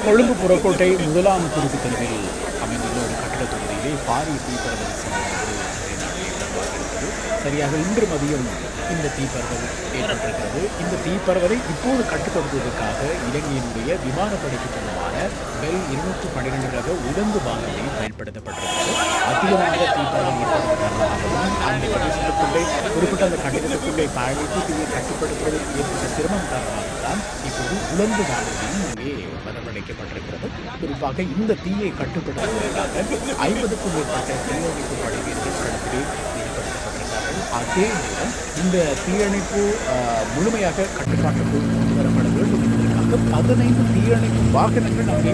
கொழும்பு புறக்கோட்டை முதலாம் குறுக்கு தெருவில் அமைந்துள்ள ஒரு கட்டிடத் தொகுதியிலே பாரிய தீப்பரவல் சம்பவம் சரியாக இன்று மதியம் இந்த தீப்பரவல் ஏற்பட்டிருக்கிறது. இந்த தீப்பரவலை இப்போது கட்டுப்படுத்துவதற்காக இலங்கையினுடைய விமானப்படைக்கு சொந்தமான பெல் 212 ரக உடந்து வாகனத்தை பயன்படுத்தப்பட்டிருக்கிறது. அதிகமாக தீப்பரவல் ஏற்படுவதன் காரணமாகவும் அந்த பிரதேசத்துக்குள்ளே குறிப்பிட்ட அந்த கட்டிடத்துக்குள்ளே பயணித்து தீயை கட்டுப்படுத்துவதற்கு ஏற்பட்ட சிரமம் காரணமாகத்தான் இப்போது உலர்ந்து வாகனத்தையும் இங்கே வரவழைக்கப்பட்டிருக்கிறது. குறிப்பாக இந்த தீயை கட்டுப்படுத்துவதற்காக 50க்கும் மேற்பட்ட தீயணைப்பு படை வீரர்கள் களத்திலே ஈடுபடுத்தப்பட்டிருக்கிறார்கள். அதே நேரம் இந்த தீயணைப்பு முழுமையாக கட்டுப்பாட்டுக்குள் கொண்டு வரப்பட வேண்டும் என்பதற்காக 15 தீயணைப்பு வாகனங்கள் அங்கே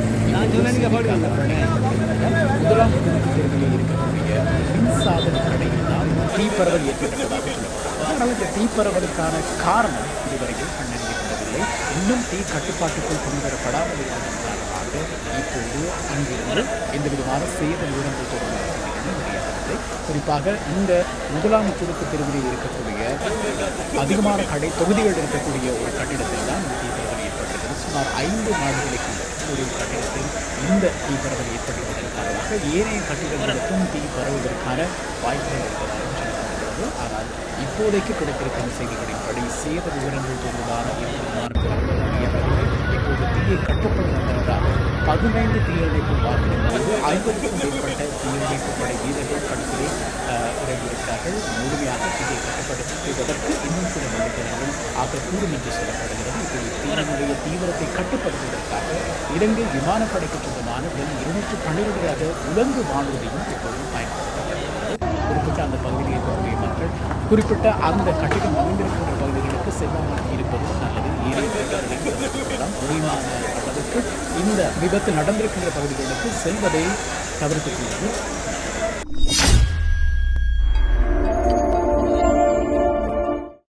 முதலாம் தேர்தலில் இருக்கக்கூடிய மின்சாதன கடையில் தான் தீப்பரவல் ஏற்பட்டதாக சொல்லப்படுகிறது. ஆனால் இந்த தீப்பரவலுக்கான காரணம் இதுவரையில் கண்டறியப்படவில்லை. இன்னும் தீ கட்டுப்பாட்டுக்குள் கொண்டு வரப்படாமல் இருப்பதன் காரணமாக இப்போது அங்கிருந்து எந்த விதமான சேத விவரங்கள் தொடர்பாக குறிப்பாக இந்த முதலாம் குறுக்கு தெருவில் இருக்கக்கூடிய அதிகமான கடை தொகுதிகள் இருக்கக்கூடிய ஒரு கட்டிடத்தில் தான் இந்த தீப்பரவல் ஏற்பட்டிருக்கிறது. சுமார் 5 நாடுகளுக்கு ஒரு கட்டிடத்தில் இந்த தீப்பரவல் ஏற்படுவதன் காரணமாக ஏனைய கட்டிடங்களுக்கும் தீ பரவுவதற்கான வாய்ப்புகள் இருப்பதாகவும் சொல்லப்படுகிறது. ஆனால் இப்போதைக்கு கிடைத்திருக்கும் செய்திகளின்படி சேத விவரங்கள் தொடர்பான இப்போது தீயை கட்டுப்படுத்துவதற்காக 15 தீயணைப்பு வாகனங்கள் 50க்கும் மேற்பட்ட தீயணைப்பு படை வீரர்கள் களத்திலே இறங்கியிருக்கிறார்கள். முழுமையாக தீயை கட்டுப்படுத்துவதற்கு இன்னும் சில மணித்தினங்கள் ஆகக்கூடும் என்று சொல்லப்படுகிறது. இப்போது தீயினுடைய தீவிரத்தை கட்டுப்படுத்துவதற்காக இலங்கை விமானப்படைக்கு சொந்தமான பெல் 212 ரக உலங்கு வானூர்தியும் இப்போது பயன்படுத்தப்படுகிறது. குறிப்பிட்ட அந்த பகுதியில் இருக்கக்கூடிய மக்கள் குறிப்பிட்ட அந்த கட்டிடம் அமைந்திருக்கின்ற பகுதிகளுக்கு செல்லாமல் இருப்பது நல்லது. முடியுமான அளவுக்கு இந்த விபத்து நடந்திருக்கின்ற பகுதிகளுக்கு செல்வதை தவிர்த்துக் கொள்வது